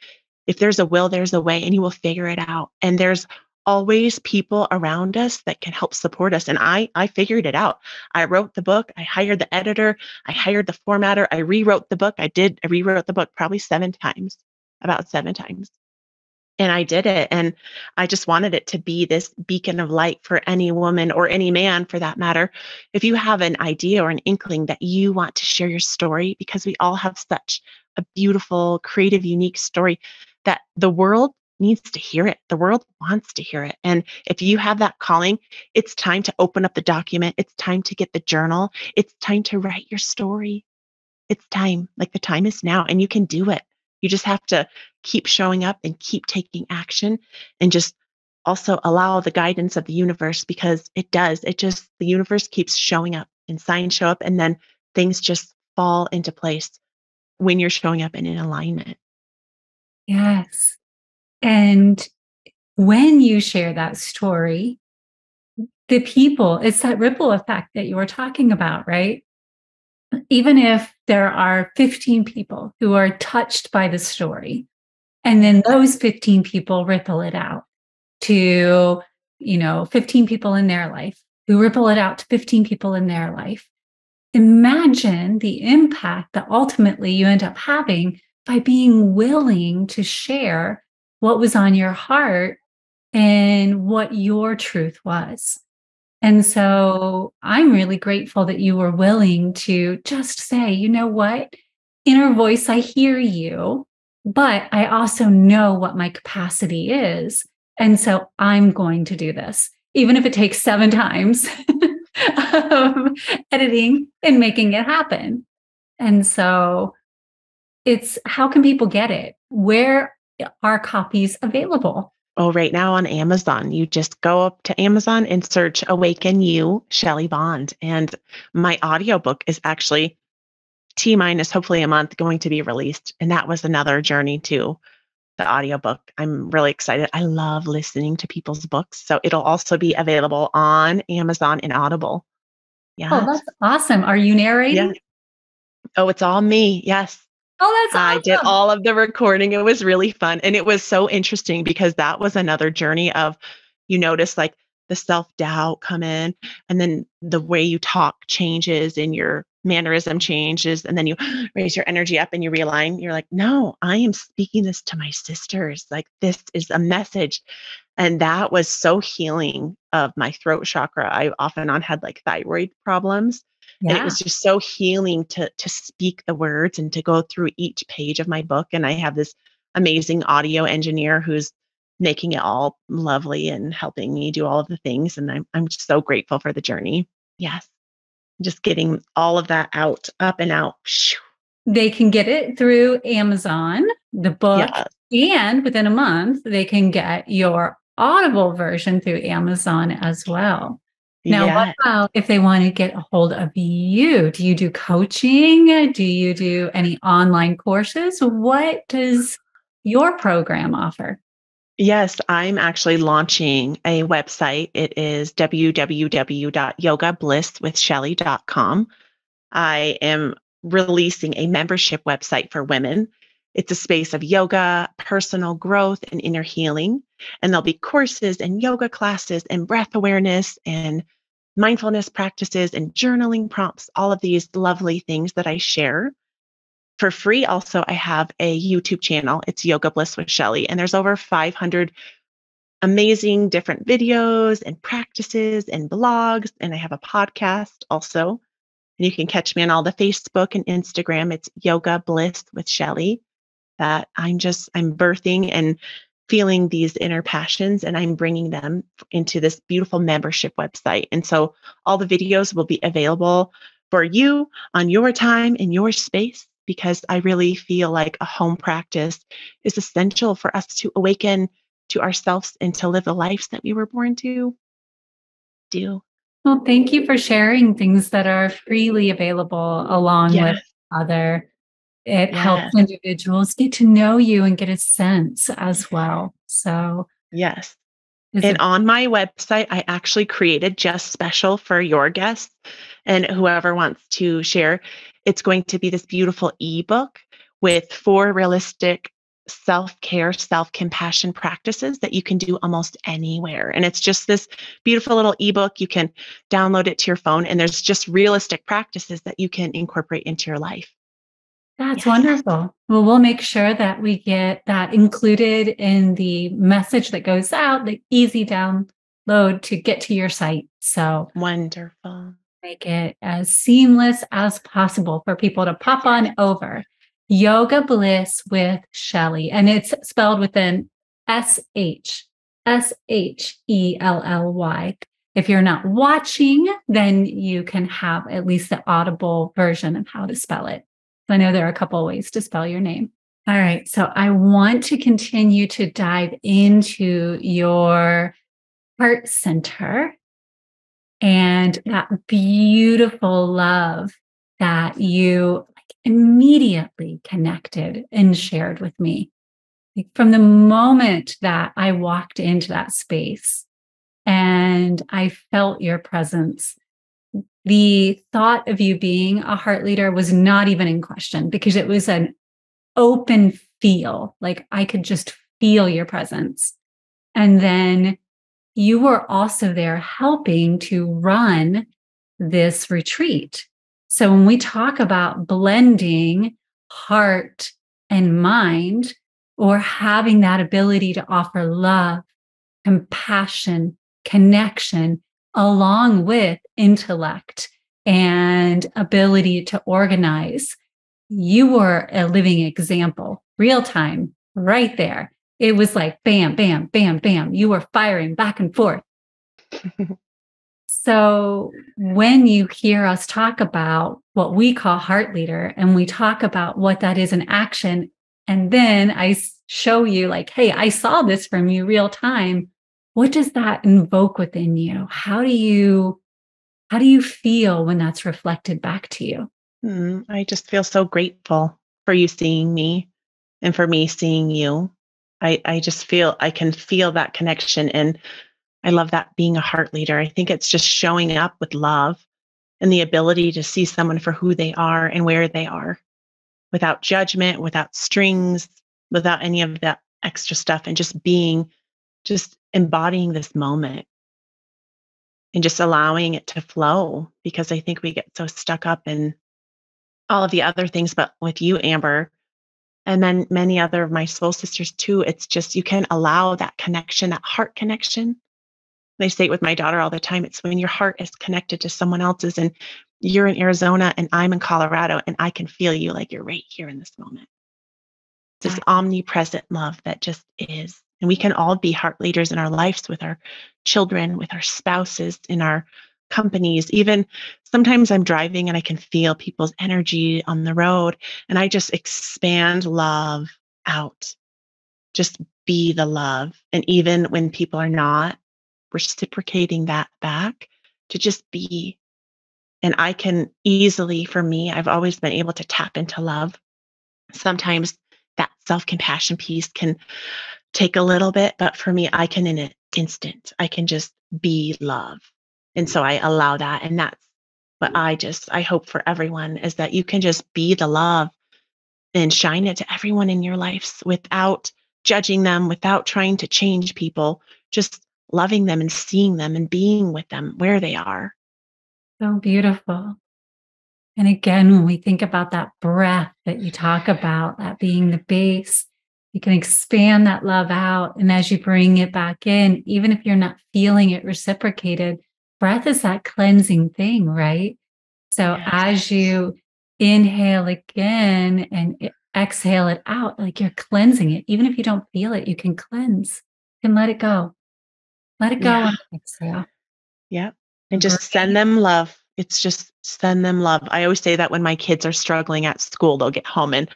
if there's a will, there's a way, and you will figure it out. And there's always people around us that can help support us. And I figured it out. I wrote the book. I hired the editor. I hired the formatter. I rewrote the book. I rewrote the book probably 7 times. about 7 times. And I did it, and I just wanted it to be this beacon of light for any woman or any man for that matter. If you have an idea or an inkling that you want to share your story, because we all have such a beautiful, creative, unique story that the world needs to hear it. The world wants to hear it. And if you have that calling, it's time to open up the document. It's time to get the journal. It's time to write your story. It's time. Like the time is now, and you can do it. You just have to keep showing up and keep taking action and just also allow the guidance of the universe, because it does. The universe keeps showing up and signs show up, and then things just fall into place when you're showing up and in alignment. Yes. And when you share that story, the people, it's that ripple effect that you were talking about, right? Even if there are 15 people who are touched by the story, and then Yes. those 15 people ripple it out to, 15 people in their life, who ripple it out to 15 people in their life. Imagine the impact that ultimately you end up having by being willing to share what was on your heart and what your truth was. And so I'm really grateful that you were willing to just say, you know what, inner voice, I hear you, but I also know what my capacity is. And so I'm going to do this, even if it takes 7 times of editing and making it happen. And so it's, how can people get it? Where are copies available? Oh, right now on Amazon, you just go up to Amazon and search Awaken You, Shelly Bond. And my audiobook is actually T minus hopefully a month going to be released. And that was another journey too, the audiobook. I'm really excited. I love listening to people's books. So it'll also be available on Amazon and Audible. Oh, Yes. that's awesome. Are you Yeah. narrating? Oh, it's all me. Yes. Oh, that's I did awesome. all of the recording. It was really fun. And it was so interesting because that was another journey of, you notice like the self-doubt come in, and then the way you talk changes and your mannerism changes. And then you raise your energy up and you realign. You're like, no, I am speaking this to my sisters. Like this is a message. And that was so healing of my throat chakra. I off and on had like thyroid problems. And it Yeah. was just so healing to speak the words and to go through each page of my book. And I have this amazing audio engineer who's making it all lovely and helping me do all of the things. And I'm just so grateful for the journey. Yes. Just getting all of that out, up and out. Phew. They can get it through Amazon, the book, Yeah. and within a month, they can get your Audible version through Amazon as well. Now, what Yeah. about if they want to get a hold of you? Do you do coaching? Do you do any online courses? What does your program offer? Yes, I'm actually launching a website. It is www.yogablisswithshelly.com. I am releasing a membership website for women. It's a space of yoga, personal growth, and inner healing. And there'll be courses and yoga classes and breath awareness and mindfulness practices and journaling prompts, all of these lovely things that I share. For free, also, I have a YouTube channel. It's Yoga Bliss with Shelly, and there's over 500 amazing different videos and practices and blogs. And I have a podcast also. And you can catch me on all the Facebook and Instagram. It's Yoga Bliss with Shelly. That I'm birthing and feeling these inner passions, and I'm bringing them into this beautiful membership website. And so all the videos will be available for you on your time in your space, because I really feel like a home practice is essential for us to awaken to ourselves and to live the lives that we were born to do. Well, thank you for sharing things that are freely available along with Yes, other. It helps yes, individuals get to know you and get a sense as well. So yes. it's And a on my website, I actually created just special for your guests and whoever wants to share. It's going to be this beautiful ebook with 4 realistic self-care, self-compassion practices that you can do almost anywhere. And it's just this beautiful little ebook. You can download it to your phone, and there's just realistic practices that you can incorporate into your life. That's Yes. wonderful. Well, we'll make sure that we get that included in the message that goes out, the easy download to get to your site. So Wonderful. make it as seamless as possible for people to pop on over. Yoga Bliss with Shelly, and it's spelled with an Shelley. If you're not watching, then you can have at least the audible version of how to spell it. I know there are a couple of ways to spell your name. All right. So I want to continue to dive into your heart center and that beautiful love that you immediately connected and shared with me. Like from the moment that I walked into that space and I felt your presence, the thought of you being a heart leader was not even in question because it was an open feel. Like I could just feel your presence. And then you were also there helping to run this retreat. So when we talk about blending heart and mind, or having that ability to offer love, compassion, connection, along with intellect and ability to organize, you were a living example, real time, right there. It was like bam, bam, bam, bam. You were firing back and forth. So when you hear us talk about what we call heart leader, and we talk about what that is in action, and then I show you like, hey, I saw this from you real time. What does that invoke within you? How do you feel when that's reflected back to you? I just feel so grateful for you seeing me and for me seeing you. I just feel I can feel that connection. And I love that being a heart leader. I think it's just showing up with love and the ability to see someone for who they are and where they are without judgment, without strings, without any of that extra stuff, and just being, just embodying this moment and just allowing it to flow, because I think we get so stuck up in all of the other things. But with you, Amber, and then many other of my soul sisters too, it's just you can allow that connection, that heart connection. I say it with my daughter all the time. It's when your heart is connected to someone else's, and you're in Arizona and I'm in Colorado, and I can feel you like you're right here in this moment. This omnipresent love that just is. And we can all be heart leaders in our lives with our children, with our spouses, in our companies. Even sometimes I'm driving and I can feel people's energy on the road, and I just expand love out. Just be the love. And even when people are not reciprocating that back, to just be. And I can easily, for me, I've always been able to tap into love. Sometimes that self compassion piece can take a little bit, but for me, I can in an instant, I can just be love. And so I allow that. And that's what I hope for everyone, is that you can just be the love and shine it to everyone in your lives without judging them, without trying to change people, just loving them and seeing them and being with them where they are. So beautiful. And again, when we think about that breath that you talk about, that being the base, you can expand that love out. And as you bring it back in, even if you're not feeling it reciprocated, breath is that cleansing thing, right? So Yes. as you inhale again and exhale it out, like you're cleansing it. Even if you don't feel it, you can cleanse. You can let it go. Let it go Yeah. on exhale. Yeah. And just Breathe. send them love. It's just send them love. I always say that when my kids are struggling at school, they'll get home and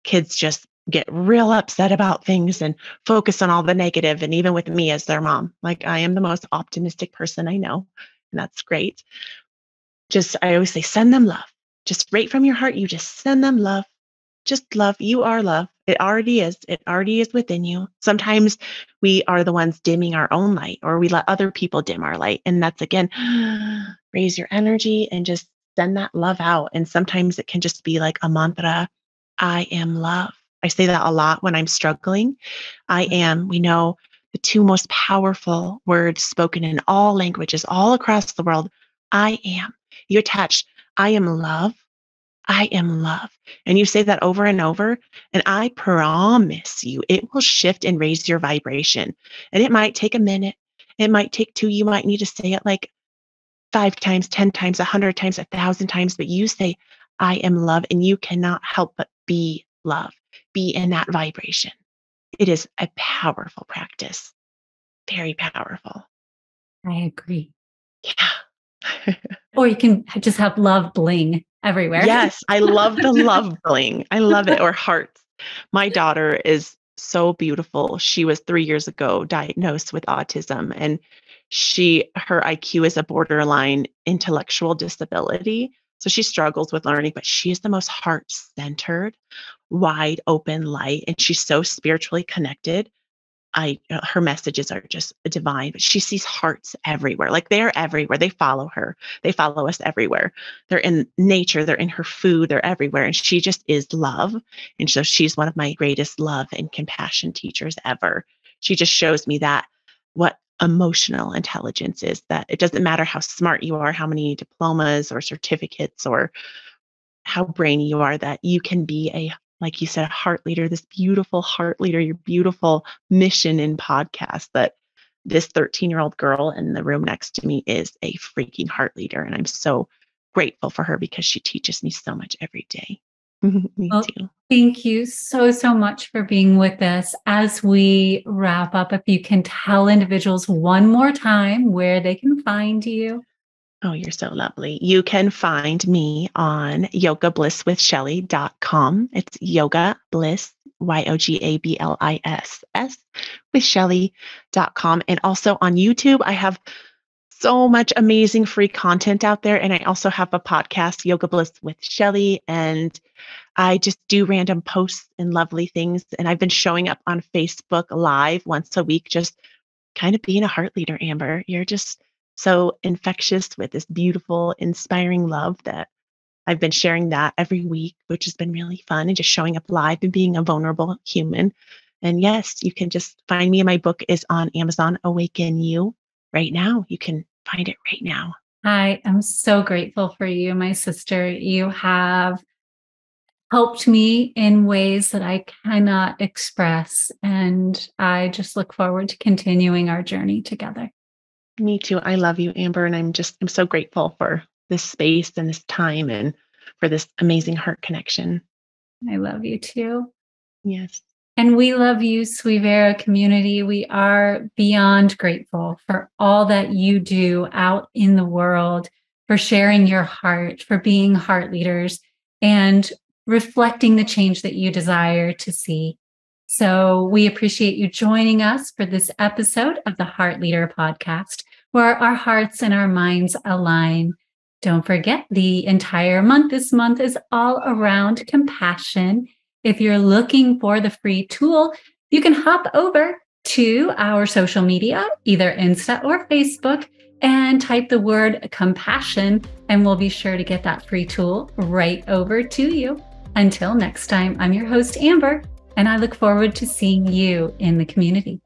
kids just get real upset about things and focus on all the negative. And even with me as their mom, like I am the most optimistic person I know. And that's great. Just, I always say, send them love. Just right from your heart, you just send them love. Just love. You are love. It already is. It already is within you. Sometimes we are the ones dimming our own light, or we let other people dim our light. And that's again, raise your energy and just send that love out. And sometimes it can just be like a mantra: I am love. I say that a lot when I'm struggling. I am. We know the two most powerful words spoken in all languages all across the world. I am. You attach I am love I am love. And you say that over and over, and I promise you, it will shift and raise your vibration. And it might take a minute. It might take two. You might need to say it like 5 times, 10 times, 100 times, 1,000 times, but you say, I am love, and you cannot help but be love, be in that vibration. It is a powerful practice, very powerful. I agree. Yeah. Or you can just have love bling everywhere. Yes, I love the love bling. I love it. Or hearts. My daughter is so beautiful. She was 3 years ago diagnosed with autism, and her IQ is a borderline intellectual disability. So she struggles with learning, but she is the most heart-centered, wide open light, and she's so spiritually connected. Her messages are just divine, but she sees hearts everywhere. Like, they're everywhere. They follow her. They follow us everywhere. They're in nature, they're in her food, they're everywhere. And she just is love. And so she's one of my greatest love and compassion teachers ever. She just shows me that what emotional intelligence is, that it doesn't matter how smart you are, how many diplomas or certificates or how brainy you are, that you can be like you said, a heart leader, this beautiful heart leader, your beautiful mission in podcast, that this 13-year-old girl in the room next to me is a freaking heart leader. And I'm so grateful for her because she teaches me so much every day. Me Well, too. thank you so, so much for being with us. As we wrap up, if you can tell individuals one more time where they can find you. Oh, you're so lovely. You can find me on yogablisswithshelly.com. It's yoga bliss, YOGABLISS, with Shelly.com. And also on YouTube, I have so much amazing free content out there. And I also have a podcast, Yoga Bliss with Shelly. And I just do random posts and lovely things. And I've been showing up on Facebook Live once a week, just kind of being a heart leader, Amber. You're just so infectious with this beautiful, inspiring love that I've been sharing that every week, which has been really fun, and just showing up live and being a vulnerable human. And yes, you can just find me. My book is on Amazon, Awaken You, right now. You can find it right now. I am so grateful for you, my sister. You have helped me in ways that I cannot express. And I just look forward to continuing our journey together. Me too. I love you, Amber. And I'm so grateful for this space and this time and for this amazing heart connection. I love you too. Yes. And we love you, Suivera community. We are beyond grateful for all that you do out in the world, for sharing your heart, for being heart leaders, and reflecting the change that you desire to see. So we appreciate you joining us for this episode of the Heart Leader Podcast, where our hearts and our minds align. Don't forget, the entire month this month is all around compassion. If you're looking for the free tool, you can hop over to our social media, either Insta or Facebook, and type the word compassion, and we'll be sure to get that free tool right over to you. Until next time, I'm your host, Amber, and I look forward to seeing you in the community.